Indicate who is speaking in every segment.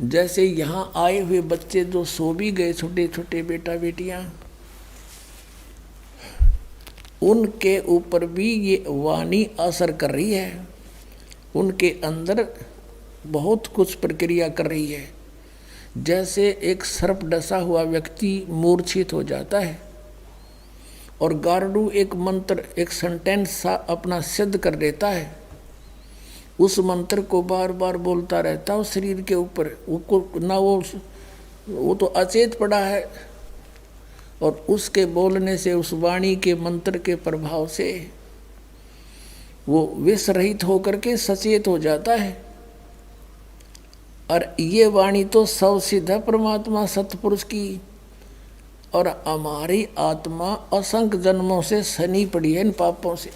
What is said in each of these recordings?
Speaker 1: जैसे यहाँ आए हुए बच्चे जो सो भी गए, छोटे छोटे बेटा बेटियां, उनके ऊपर भी ये वाणी असर कर रही है। उनके अंदर बहुत कुछ प्रक्रिया कर रही है। जैसे एक सर्प डसा हुआ व्यक्ति मूर्छित हो जाता है और गार्डू एक मंत्र, एक सेंटेंस सा अपना सिद्ध कर देता है, उस मंत्र को बार बार बोलता रहता है शरीर के ऊपर, वो ना वो तो अचेत पड़ा है, और उसके बोलने से, उस वाणी के मंत्र के प्रभाव से वो विष रहित होकर के सचेत हो जाता है। और ये वाणी तो सब सिद्ध है परमात्मा सतपुरुष की, और हमारी आत्मा असंख्य जन्मों से सनी पड़ी है इन पापों से।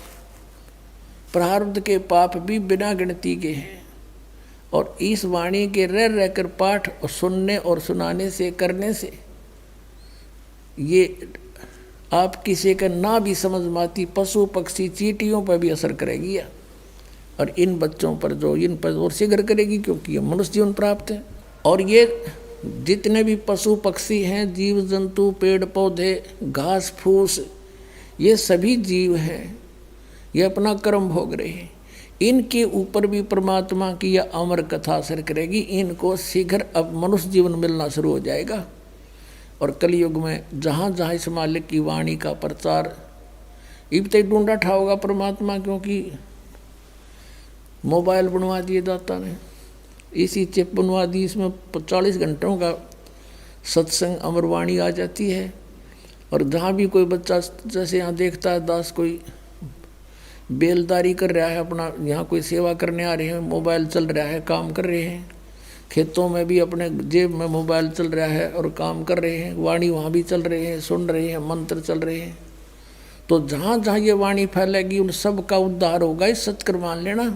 Speaker 1: प्रारब्ध के पाप भी बिना गिनती के हैं, और इस वाणी के रह रहकर पाठ और सुनने और सुनाने से, करने से, ये आप किसी का ना भी समझ माती पशु पक्षी चींटियों पर भी असर करेगी, और इन बच्चों पर जो इन पर और शीघ्र करेगी, क्योंकि ये मनुष्य जीवन प्राप्त है। और ये जितने भी पशु पक्षी हैं, जीव जंतु, पेड़ पौधे, घास फूस, ये सभी जीव हैं, ये अपना कर्म भोग रहे हैं। इनके ऊपर भी परमात्मा की यह अमर कथा असर करेगी। इनको शीघ्र अब मनुष्य जीवन मिलना शुरू हो जाएगा। और कलयुग में जहाँ जहाँ इस मालिक की वाणी का प्रचार इब तक ढूंढा ठाओगा परमात्मा, क्योंकि मोबाइल बनवा दिए दाता ने, इसी चिप बनवा दी, इसमें 40 घंटों का सत्संग अमरवाणी आ जाती है। और जहाँ भी कोई बच्चा, जैसे यहाँ देखता है दास कोई बेलदारी कर रहा है अपना, यहाँ कोई सेवा करने आ रहे हैं, मोबाइल चल रहा है, काम कर रहे हैं, खेतों में भी अपने जेब में मोबाइल चल रहा है और काम कर रहे हैं, वाणी वहाँ भी चल रहे हैं, सुन रहे हैं, मंत्र चल रहे हैं। तो जहाँ जहाँ ये वाणी फैलेगी उन सब का उद्धार होगा, इस सत्कर मान लेना,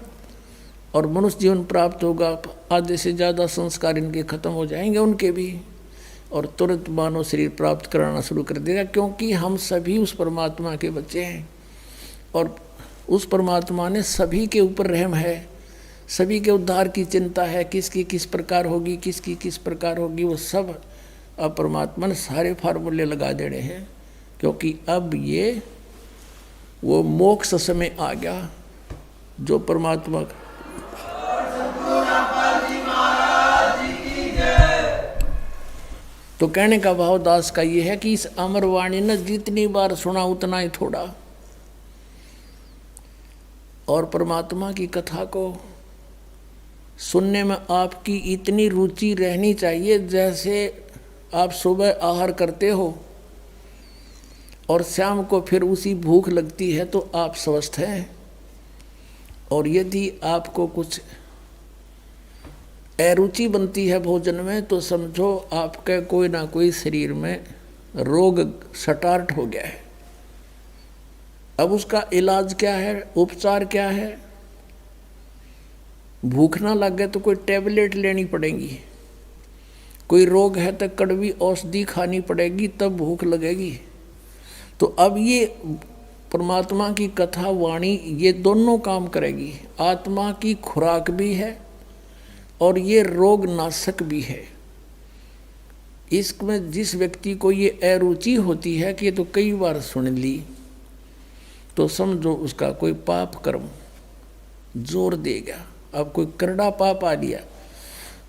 Speaker 1: और मनुष्य जीवन प्राप्त होगा। आधे से ज़्यादा संस्कार इनके खत्म हो जाएंगे, उनके भी, और तुरंत मानव शरीर प्राप्त कराना शुरू कर देगा, क्योंकि हम सभी उस परमात्मा के बच्चे हैं, और उस परमात्मा ने सभी के ऊपर रहम है, सभी के उद्धार की चिंता है, किसकी किस प्रकार होगी, किसकी किस प्रकार होगी, वो सब अब परमात्मा ने सारे फार्मूले लगा देने हैं। क्योंकि अब ये वो मोक्ष समय आ गया जो परमात्मा का। तो कहने का भाव दास का ये है कि इस अमरवाणी ने जितनी बार सुना उतना ही थोड़ा, और परमात्मा की कथा को सुनने में आपकी इतनी रुचि रहनी चाहिए, जैसे आप सुबह आहार करते हो और शाम को फिर उसी भूख लगती है, तो आप स्वस्थ हैं। और यदि आपको कुछ अरुचि बनती है भोजन में, तो समझो आपके कोई ना कोई शरीर में रोग स्टार्ट हो गया है। अब उसका इलाज क्या है, उपचार क्या है? भूख ना लगे तो कोई टैबलेट लेनी पड़ेगी, कोई रोग है तो कड़वी औषधि खानी पड़ेगी, तब भूख लगेगी। तो अब ये परमात्मा की कथा वाणी ये दोनों काम करेगी, आत्मा की खुराक भी है और ये रोग नाशक भी है। इसमें जिस व्यक्ति को ये अरुचि होती है कि ये तो कई बार सुन ली, तो समझो उसका कोई पाप कर्म जोर देगा। अब कोई करड़ा पाप आ लिया,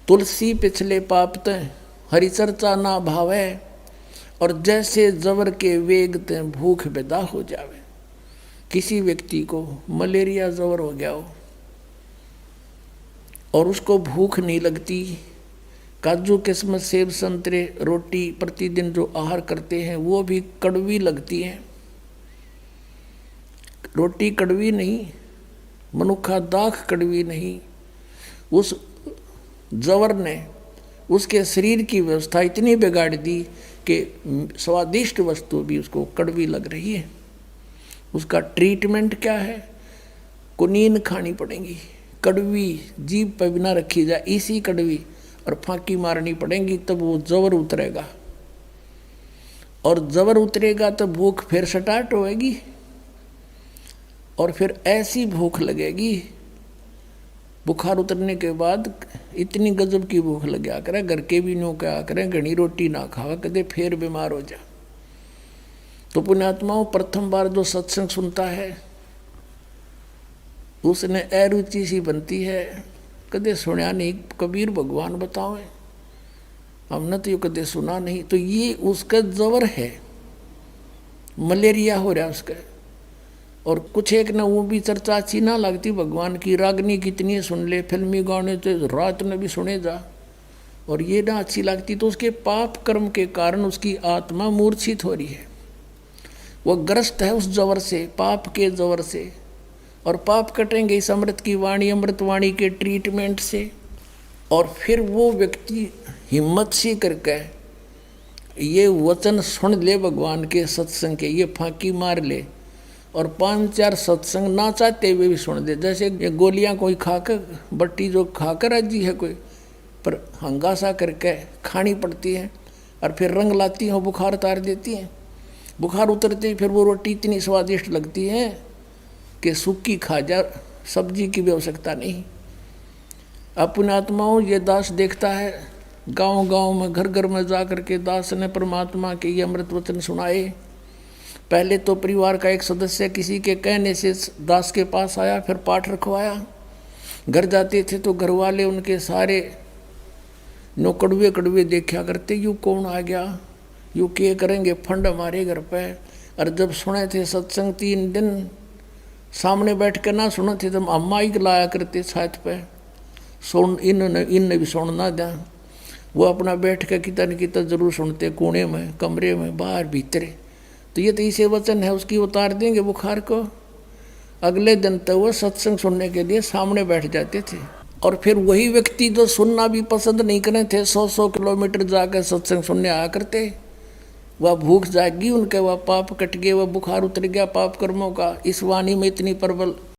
Speaker 1: तुलसी पिछले पाप तय हरि चर्चा ना भावे, और जैसे जबर के वेग तय भूख बेदा हो जावे। किसी व्यक्ति को मलेरिया जबर हो गया हो और उसको भूख नहीं लगती, काजू किस्मत सेब संतरे रोटी प्रतिदिन जो आहार करते हैं वो भी कड़वी लगती है। रोटी कड़वी नहीं, मनुखा दाख कड़वी नहीं, उस जवर ने उसके शरीर की व्यवस्था इतनी बिगाड़ दी कि स्वादिष्ट वस्तु भी उसको कड़वी लग रही है। उसका ट्रीटमेंट क्या है? कुनीन खानी पड़ेगी, कड़वी जीभ पर बिना रखी जाए इसी कड़वी, और फांकी मारनी पड़ेगी, तब वो जबर उतरेगा। और जबर उतरेगा तो भूख फिर स्टार्ट होएगी, और फिर ऐसी भूख लगेगी बुखार उतरने के बाद इतनी गजब की भूख लग गया करे, घर के भी नो क्या करें, घनी रोटी ना खावा कदे फिर बीमार हो जा। तो पुण्यात्माओं, प्रथम बार जो सत्संग सुनता है उसने अरुचि सी बनती है, कदे सुना नहीं, कबीर भगवान बताओ, हमने तो ये कदे सुना नहीं। तो ये उसका जवर है, मलेरिया हो रहा उसका। और कुछ एक ना वो भी चर्चा अच्छी ना लगती भगवान की, रागनी कितनी सुन ले, फिल्मी गाने तो रात में भी सुने जा, और ये ना अच्छी लगती, तो उसके पाप कर्म के कारण उसकी आत्मा मूर्छित हो रही है, वह ग्रस्त है उस जवर से, पाप के जवर से। और पाप कटेंगे इस अमृत की वाणी, अमृत वाणी के ट्रीटमेंट से। और फिर वो व्यक्ति हिम्मत सी करके ये वचन सुन ले भगवान के सत्संग के, ये फांकी मार ले और 5-4 सत्संग ना चाहते हुए भी सुन दे। जैसे ये गोलियां कोई खाकर, बट्टी जो खाकर राजी है कोई, पर हंगासा करके खानी पड़ती है, और फिर रंग लाती है, बुखार उतार देती है। बुखार उतरते ही फिर वो रोटी इतनी स्वादिष्ट लगती है कि सूखी खा जा, सब्जी की भी आवश्यकता नहीं। अपने आत्माओं, ये दास देखता है गांव गांव में, घर घर में जा करके दास ने परमात्मा के ये अमृत वचन सुनाए। पहले तो परिवार का एक सदस्य किसी के कहने से दास के पास आया, फिर पाठ रखवाया। घर जाते थे तो घर वाले उनके सारे नो कड़वे कड़वे देखा करते, यू कौन आ गया, यू क्या करेंगे फंड हमारे घर पे। और जब सुने थे सत्संग 3 दिन सामने बैठ के ना सुने थे, तो अम्मा ही लाया करते छत पे, सुन इनने भी सुनना दें। वो अपना बैठ के कितना न कितना जरूर सुनते, कोने में, कमरे में, बाहर भीतर। तो ये तो इसे वचन है, उसकी उतार देंगे बुखार को। अगले दिन तो वो सत्संग सुनने के लिए सामने बैठ जाते थे। और फिर वही व्यक्ति जो सुनना भी पसंद नहीं करे थे, 100-100 किलोमीटर जाकर सत्संग सुनने आया करते, वह भूख जागी उनके, वह पाप कट गए, वह बुखार उतर गया पाप कर्मों का। इस वाणी में इतनी प्रबल